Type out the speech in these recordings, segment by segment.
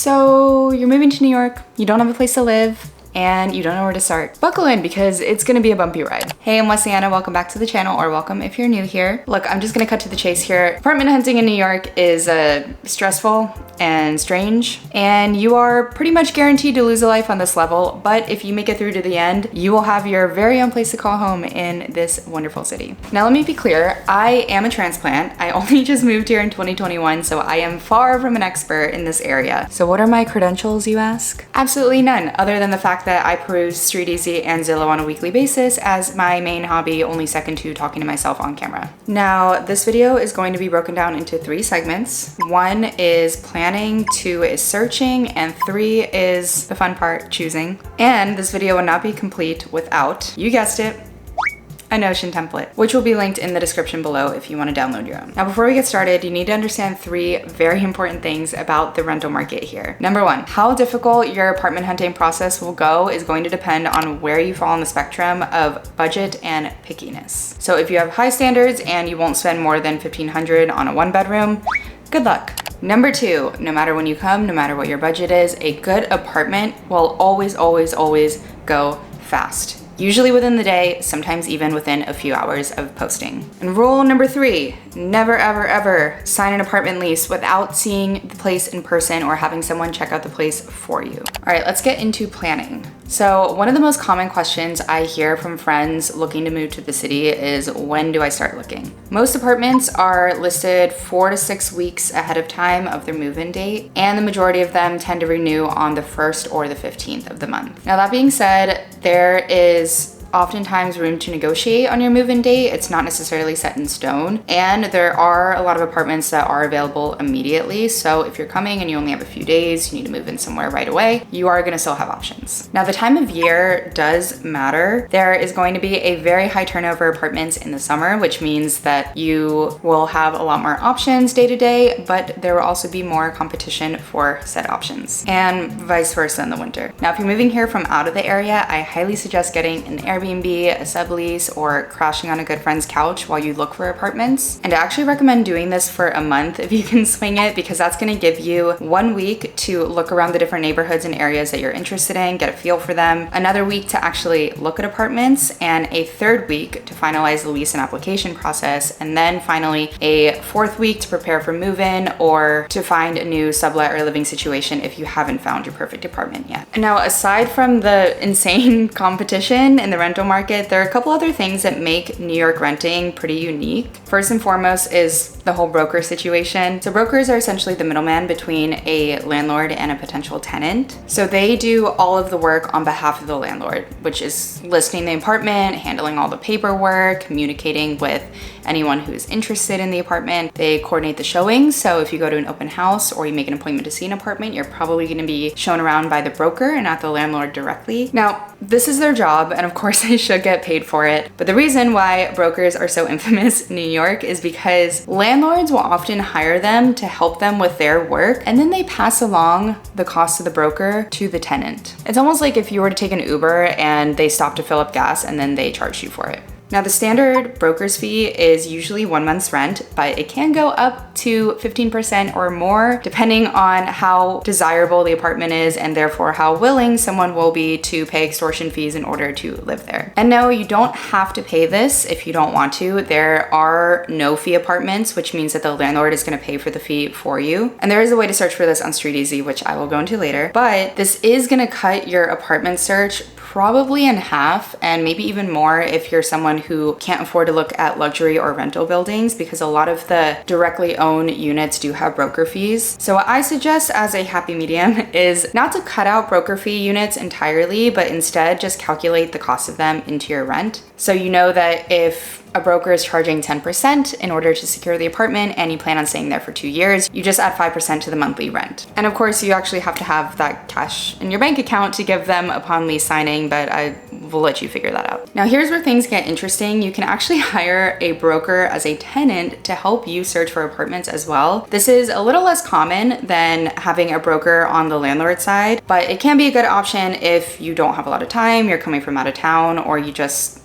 So you're moving to New York, you don't have a place to live, and you don't know where to start. Buckle in because it's gonna be a bumpy ride. Hey, I'm Wesley-Anna, welcome back to the channel, or welcome if you're new here. Look, I'm just gonna cut to the chase here. Apartment hunting in New York is stressful and strange, and you are pretty much guaranteed to lose a life on this level, but if you make it through to the end, you will have your very own place to call home in this wonderful city. Now, let me be clear, I am a transplant. I only just moved here in 2021, so I am far from an expert in this area. So what are my credentials, you ask? Absolutely none, other than the fact that I peruse StreetEasy and Zillow on a weekly basis as my main hobby, only second to talking to myself on camera. Now, this video is going to be broken down into 3 segments. 1 is planning, 2 is searching, and 3 is the fun part, choosing. And this video would not be complete without, you guessed it, a Notion template, which will be linked in the description below if you want to download your own. Now, before we get started, you need to understand 3 very important things about the rental market here. Number 1, how difficult your apartment hunting process will go is going to depend on where you fall on the spectrum of budget and pickiness. So if you have high standards and you won't spend more than $1,500 on a 1-bedroom, good luck. Number 2, no matter when you come, no matter what your budget is, a good apartment will always go fast. Usually within the day, sometimes even within a few hours of posting. And rule number 3, never ever sign an apartment lease without seeing the place in person or having someone check out the place for you. All right, let's get into planning. So one of the most common questions I hear from friends looking to move to the city is, when do I start looking? Most apartments are listed 4 to 6 weeks ahead of time of their move-in date, and the majority of them tend to renew on the 1st or the 15th of the month. Now, that being said, there is oftentimes room to negotiate on your move-in date. It's not necessarily set in stone, and there are a lot of apartments that are available immediately. So if you're coming and you only have a few days, you need to move in somewhere right away, you are gonna still have options. Now, the time of year does matter. There is going to be a very high turnover of apartments in the summer, which means that you will have a lot more options day to day, but there will also be more competition for said options, and vice versa in the winter. Now, if you're moving here from out of the area, I highly suggest getting an Airbnb, a sublease, or crashing on a good friend's couch while you look for apartments. And I actually recommend doing this for a month if you can swing it, because that's gonna give you 1 week to look around the different neighborhoods and areas that you're interested in, get a feel for them, another week to actually look at apartments, and a 3rd week to finalize the lease and application process, and then finally a 4th week to prepare for move-in or to find a new sublet or living situation if you haven't found your perfect apartment yet. And now, aside from the insane competition in the rental market, there are a couple other things that make New York renting pretty unique. First and foremost is the whole broker situation. So brokers are essentially the middleman between a landlord and a potential tenant. So they do all of the work on behalf of the landlord, which is listing the apartment, handling all the paperwork, communicating with anyone who's interested in the apartment. They coordinate the showings. So if you go to an open house or you make an appointment to see an apartment, you're probably going to be shown around by the broker and not the landlord directly. Now, this is their job, and of course they should get paid for it. But the reason why brokers are so infamous in New York is because landlords will often hire them to help them with their work, and then they pass along the cost of the broker to the tenant. It's almost like if you were to take an Uber and they stop to fill up gas and then they charge you for it. Now, the standard broker's fee is usually 1 month's rent, but it can go up to 15% or more depending on how desirable the apartment is, and therefore how willing someone will be to pay extortion fees in order to live there. And no, you don't have to pay this if you don't want to. There are no fee apartments, which means that the landlord is going to pay for the fee for you. And there is a way to search for this on StreetEasy, which I will go into later, but this is going to cut your apartment search probably in half, and maybe even more if you're someone who can't afford to look at luxury or rental buildings, because a lot of the directly owned units do have broker fees. So what I suggest as a happy medium is not to cut out broker fee units entirely, but instead just calculate the cost of them into your rent. So you know that if a broker is charging 10% in order to secure the apartment and you plan on staying there for 2 years, you just add 5% to the monthly rent. And of course, you actually have to have that cash in your bank account to give them upon lease signing, but I will let you figure that out. Now, here's where things get interesting. You can actually hire a broker as a tenant to help you search for apartments as well. This is a little less common than having a broker on the landlord side, but it can be a good option if you don't have a lot of time, you're coming from out of town, or you just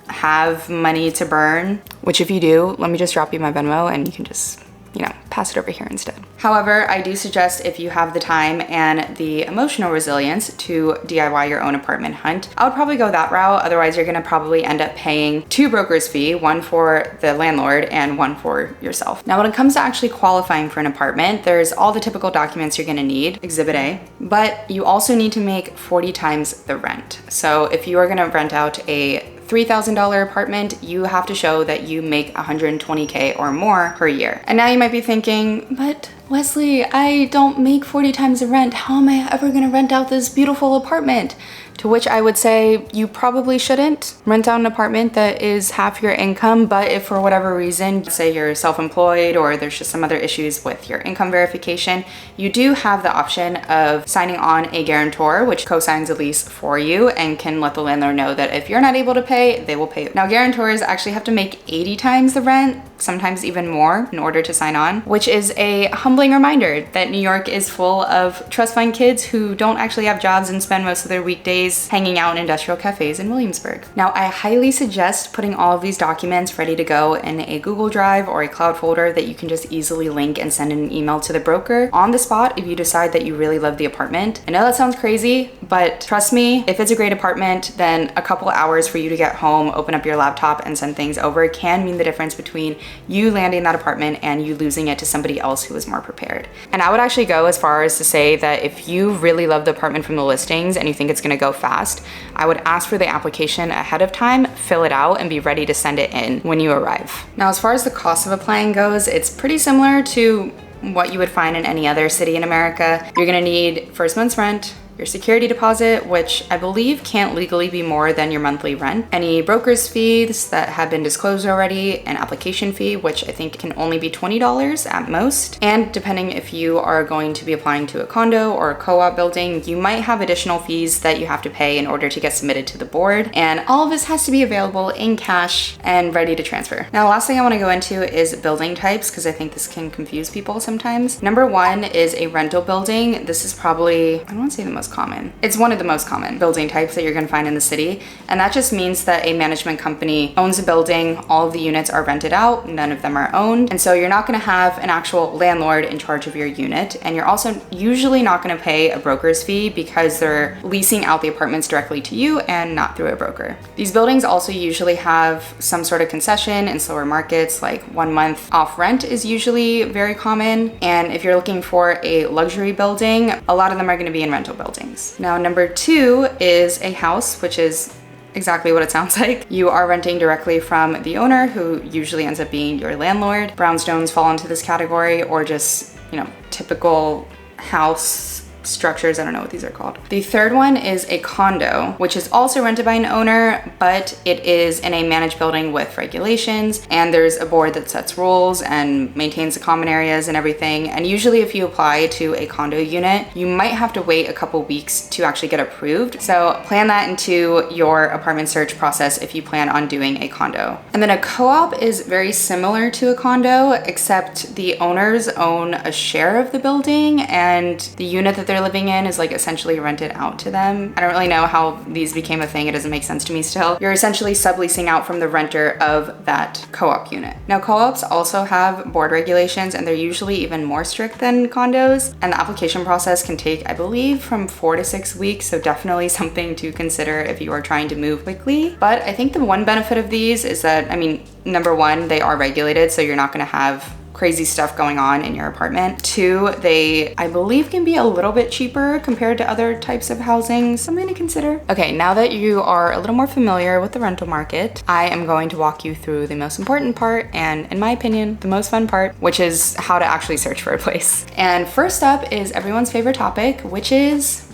have money to burn, which if you do, let me just drop you my Venmo and you can just you know, pass it over here instead. However, I do suggest if you have the time and the emotional resilience to DIY your own apartment hunt, I would probably go that route. Otherwise, you're gonna probably end up paying 2 brokers fee, one for the landlord and one for yourself. Now, when it comes to actually qualifying for an apartment, there's all the typical documents you're gonna need, Exhibit A, but you also need to make 40 times the rent. So if you are gonna rent out a $3,000 apartment, you have to show that you make 120K or more per year. And now you might be thinking, but Wesley, I don't make 40 times the rent. How am I ever gonna rent out this beautiful apartment? To which I would say you probably shouldn't rent out an apartment that is half your income, but if for whatever reason, say you're self-employed or there's just some other issues with your income verification, you do have the option of signing on a guarantor, which co-signs a lease for you and can let the landlord know that if you're not able to pay, they will pay. Now, guarantors actually have to make 80 times the rent, sometimes even more, in order to sign on, which is a humbling reminder that New York is full of trust fund kids who don't actually have jobs and spend most of their weekdays hanging out in industrial cafes in Williamsburg. Now, I highly suggest putting all of these documents ready to go in a Google Drive or a cloud folder that you can just easily link and send an email to the broker on the spot if you decide that you really love the apartment. I know that sounds crazy, but trust me, if it's a great apartment, then a couple hours for you to get home, open up your laptop and send things over can mean the difference between you landing that apartment and you losing it to somebody else who is more prepared. And I would actually go as far as to say that if you really love the apartment from the listings and you think it's gonna go fast, I would ask for the application ahead of time, fill it out, and be ready to send it in when you arrive. Now, as far as the cost of applying goes, it's pretty similar to what you would find in any other city in America. You're gonna need first month's rent, your security deposit, which I believe can't legally be more than your monthly rent, any broker's fees that have been disclosed already, an application fee, which I think can only be $20 at most. And depending if you are going to be applying to a condo or a co-op building, you might have additional fees that you have to pay in order to get submitted to the board. And all of this has to be available in cash and ready to transfer. Now, the last thing I want to go into is building types, because I think this can confuse people sometimes. Number one is a rental building. This is probably, I don't want to say the most common. It's one of the most common building types that you're gonna find in the city. And that just means that a management company owns a building, all of the units are rented out, none of them are owned. And so you're not gonna have an actual landlord in charge of your unit. And you're also usually not gonna pay a broker's fee because they're leasing out the apartments directly to you and not through a broker. These buildings also usually have some sort of concession in slower markets, like 1 month off rent is usually very common. And if you're looking for a luxury building, a lot of them are gonna be in rental buildings. Now, number two is a house, which is exactly what it sounds like. You are renting directly from the owner, who usually ends up being your landlord. Brownstones fall into this category, or just, you know, typical house structures. I don't know what these are called. The third one is a condo, which is also rented by an owner, but it is in a managed building with regulations, and there's a board that sets rules and maintains the common areas and everything. And usually if you apply to a condo unit, you might have to wait a couple weeks to actually get approved. So plan that into your apartment search process if you plan on doing a condo. And then a co-op is very similar to a condo, except the owners own a share of the building and the unit that they're living in is like essentially rented out to them. I don't really know how these became a thing. It doesn't make sense to me still. You're essentially subleasing out from the renter of that co-op unit. Now, co-ops also have board regulations, and they're usually even more strict than condos. And the application process can take, I believe, from 4 to 6 weeks. So definitely something to consider if you are trying to move quickly. But I think the one benefit of these is that, I mean, number one, they are regulated, so you're not gonna have crazy stuff going on in your apartment. Two, they, I believe, can be a little bit cheaper compared to other types of housing, something to consider. Okay, now that you are a little more familiar with the rental market, I am going to walk you through the most important part, and in my opinion, the most fun part, which is how to actually search for a place. And first up is everyone's favorite topic, which is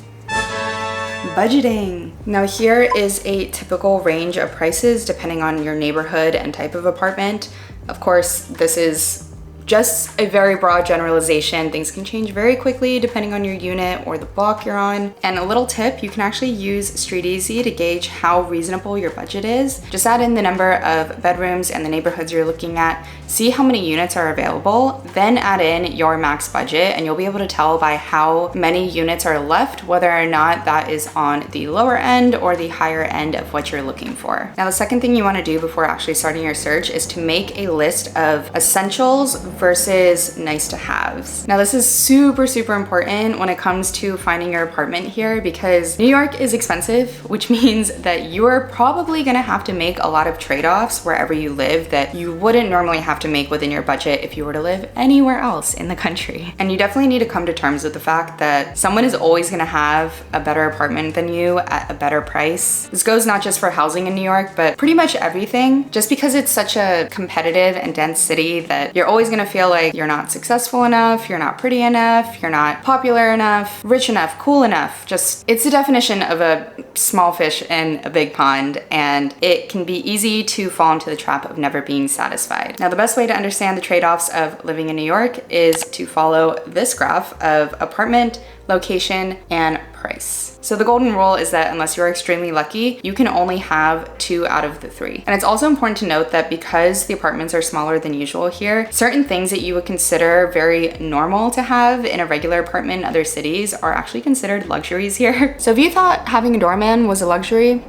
budgeting. Now, here is a typical range of prices depending on your neighborhood and type of apartment. Of course, this is just a very broad generalization. Things can change very quickly depending on your unit or the block you're on. And a little tip, you can actually use StreetEasy to gauge how reasonable your budget is. Just add in the number of bedrooms and the neighborhoods you're looking at, see how many units are available, then add in your max budget, and you'll be able to tell by how many units are left whether or not that is on the lower end or the higher end of what you're looking for. Now, the second thing you want to do before actually starting your search is to make a list of essentials versus nice to haves. Now this is super, super important when it comes to finding your apartment here because New York is expensive, which means that you're probably gonna have to make a lot of trade-offs wherever you live that you wouldn't normally have to make within your budget if you were to live anywhere else in the country. And you definitely need to come to terms with the fact that someone is always gonna have a better apartment than you at a better price. This goes not just for housing in New York, but pretty much everything. Just because it's such a competitive and dense city that you're always gonna feel like you're not successful enough, you're not pretty enough, you're not popular enough, rich enough, cool enough. Just, it's the definition of a small fish in a big pond, and it can be easy to fall into the trap of never being satisfied. Now, the best way to understand the trade-offs of living in New York is to follow this graph of apartment, location, and price. So the golden rule is that unless you're extremely lucky, you can only have 2 out of the 3. And it's also important to note that because the apartments are smaller than usual here, certain things that you would consider very normal to have in a regular apartment in other cities are actually considered luxuries here. So if you thought having a doorman was a luxury,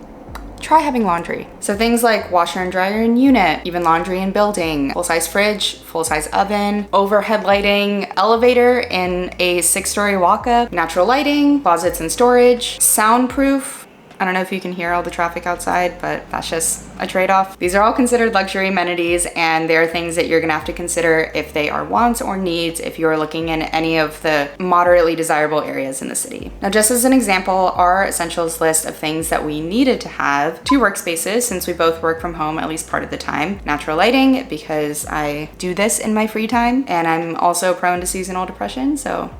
try having laundry. So things like washer and dryer in unit, even laundry in building, full-size fridge, full-size oven, overhead lighting, elevator in a 6-story walk-up, natural lighting, closets and storage, soundproof. I don't know if you can hear all the traffic outside, but that's just a trade-off. These are all considered luxury amenities, and they're things that you're gonna have to consider if they are wants or needs if you're looking in any of the moderately desirable areas in the city. Now, just as an example, our essentials list of things that we needed to have: 2 workspaces, since we both work from home at least part of the time, natural lighting, because I do this in my free time, and I'm also prone to seasonal depression, so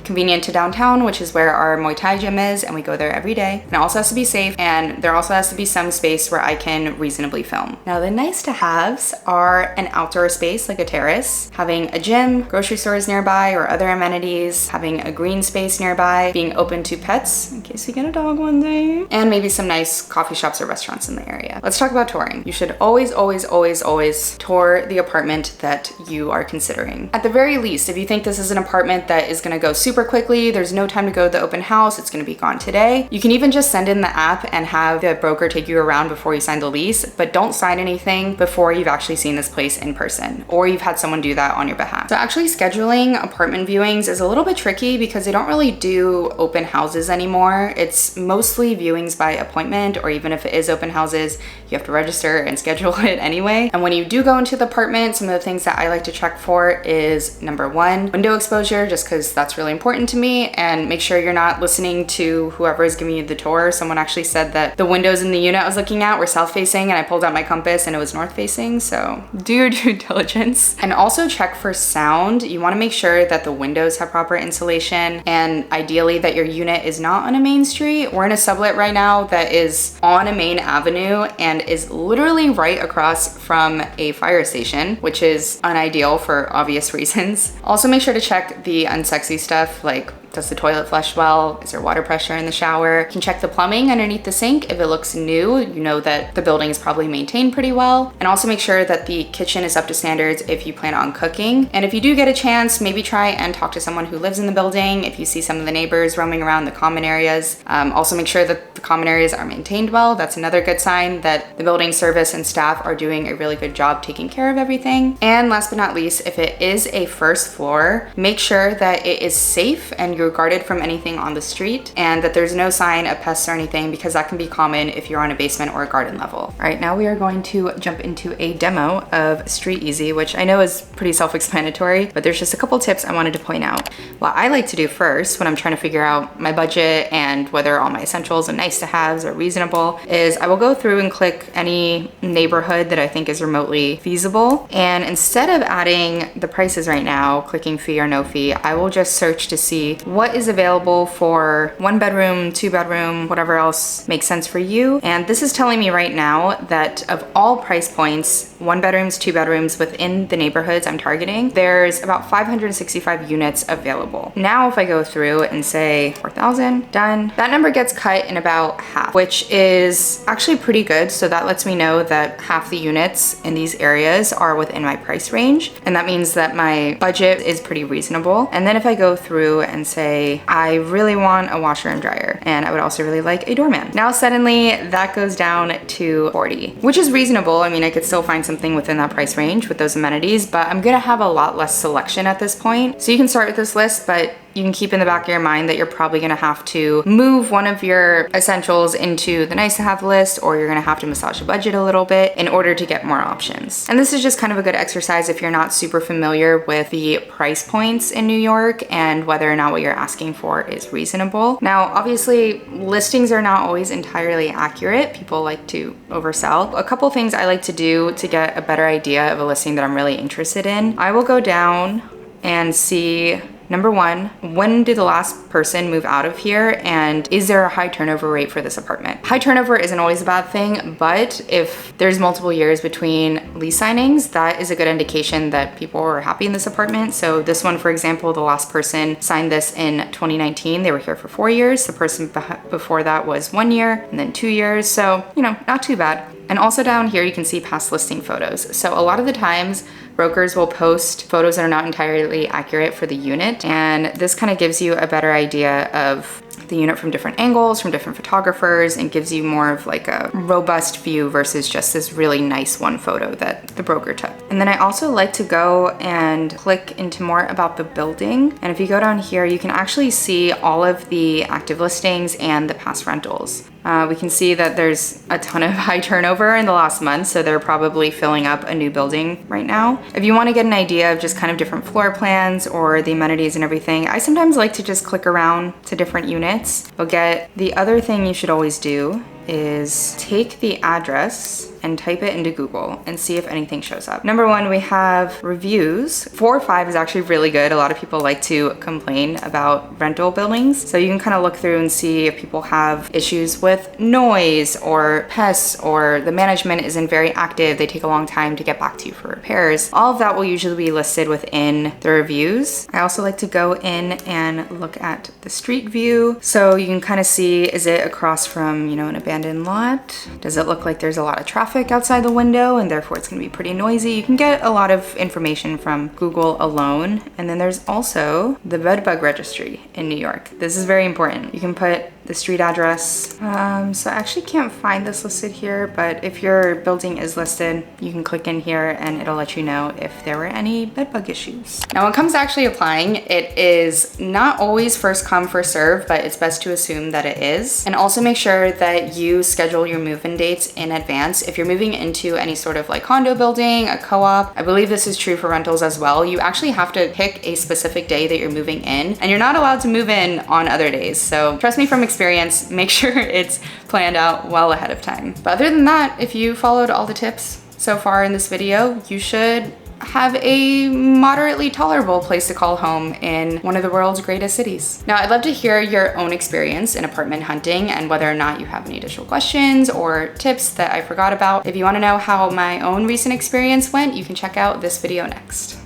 convenient to downtown, which is where our Muay Thai gym is, and we go there every day. And it also has to be safe, and there also has to be some space where I can reasonably film. Now, the nice to haves are an outdoor space like a terrace, having a gym, grocery stores nearby or other amenities, having a green space nearby, being open to pets in case we get a dog one day, and maybe some nice coffee shops or restaurants in the area. Let's talk about touring. You should always, always, always, always tour the apartment that you are considering. At the very least, if you think this is an apartment that is gonna go super quickly, there's no time to go to the open house, it's gonna be gone today, you can even just send in the app and have the broker take you around before you sign the lease, but don't sign anything before you've actually seen this place in person, or you've had someone do that on your behalf. So actually scheduling apartment viewings is a little bit tricky because they don't really do open houses anymore. It's mostly viewings by appointment, or even if it is open houses, you have to register and schedule it anyway. And when you do go into the apartment, some of the things that I like to check for is number 1, window exposure, just because that's really important to me, and make sure you're not listening to whoever is giving you the tour. Someone actually said that the windows in the unit I was looking at were south facing, and I pulled out my compass and it was north facing, so do your due diligence. And also check for sound. You want to make sure that the windows have proper insulation, and ideally that your unit is not on a main street. We're in a sublet right now that is on a main avenue and is literally right across from a fire station, which is unideal for obvious reasons. Also make sure to check the unsexy stuff, like does the toilet flush well? Is there water pressure in the shower? You can check the plumbing underneath the sink. If it looks new, you know that the building is probably maintained pretty well. And also make sure that the kitchen is up to standards if you plan on cooking. And if you do get a chance, maybe try and talk to someone who lives in the building. If you see some of the neighbors roaming around the common areas, also make sure that the common areas are maintained well. That's another good sign that the building service and staff are doing a really good job taking care of everything. And last but not least, if it is a first floor, make sure that it is safe and you're guarded from anything on the street, and that there's no sign of pests or anything, because that can be common if you're on a basement or a garden level. All right, now we are going to jump into a demo of StreetEasy, which I know is pretty self-explanatory, but there's just a couple tips I wanted to point out. What I like to do first when I'm trying to figure out my budget and whether all my essentials and nice to haves are reasonable is I will go through and click any neighborhood that I think is remotely feasible, and instead of adding the prices right now, clicking fee or no fee, I will just search to see what is available for 1 bedroom, 2 bedroom, whatever else makes sense for you. And this is telling me right now that of all price points, 1 bedrooms, 2 bedrooms within the neighborhoods I'm targeting, there's about 565 units available. Now, if I go through and say 4,000, done, that number gets cut in about half, which is actually pretty good. So that lets me know that half the units in these areas are within my price range. And that means that my budget is pretty reasonable. And then if I go through and say, I really want a washer and dryer, and I would also really like a doorman. Now suddenly that goes down to 40, which is reasonable. I mean, I could still find some something within that price range with those amenities, but I'm gonna have a lot less selection at this point. So you can start with this list, but you can keep in the back of your mind that you're probably gonna have to move one of your essentials into the nice to have list, or you're gonna have to massage the budget a little bit in order to get more options. And this is just kind of a good exercise if you're not super familiar with the price points in New York and whether or not what you're asking for is reasonable. Now, obviously, listings are not always entirely accurate. People like to oversell. A couple things I like to do to get a better idea of a listing that I'm really interested in, I will go down and see, number one, when did the last person move out of here, and is there a high turnover rate for this apartment? High turnover isn't always a bad thing, but if there's multiple years between lease signings, that is a good indication that people were happy in this apartment. So this one, for example, the last person signed this in 2019. They were here for 4 years. The person before that was 1 year, and then 2 years. So, you know, not too bad. And also down here, you can see past listing photos. So a lot of the times, brokers will post photos that are not entirely accurate for the unit. And this kind of gives you a better idea of the unit from different angles, from different photographers, and gives you more of like a robust view versus just this really nice one photo that the broker took. And then I also like to go and click into more about the building. And if you go down here, you can actually see all of the active listings and the past rentals. We can see that there's a ton of high turnover in the last month, so they're probably filling up a new building right now. If you want to get an idea of just kind of different floor plans or the amenities and everything, I sometimes like to just click around to different units. You'll get, the other thing you should always do is take the address and type it into Google and see if anything shows up. Number one, we have reviews. 4 or 5 is actually really good. A lot of people like to complain about rental buildings. So you can kind of look through and see if people have issues with noise or pests, or the management isn't very active. They take a long time to get back to you for repairs. All of that will usually be listed within the reviews. I also like to go in and look at the street view. So you can kind of see, is it across from, you know, an abandoned lot? Does it look like there's a lot of traffic outside the window and therefore it's gonna be pretty noisy? You can get a lot of information from Google alone. And then there's also the bed bug registry in New York. This is very important. You can put the street address. So I actually can't find this listed here, but if your building is listed, you can click in here and it'll let you know if there were any bed bug issues. Now, when it comes to actually applying, it is not always first come, first serve, but it's best to assume that it is. And also make sure that you schedule your move-in dates in advance. If you're moving into any sort of like condo building, a co-op, I believe this is true for rentals as well. You actually have to pick a specific day that you're moving in, and you're not allowed to move in on other days. So trust me from experience, make sure it's planned out well ahead of time. But other than that, if you followed all the tips so far in this video, you should have a moderately tolerable place to call home in one of the world's greatest cities. Now, I'd love to hear your own experience in apartment hunting and whether or not you have any additional questions or tips that I forgot about. If you want to know how my own recent experience went, you can check out this video next.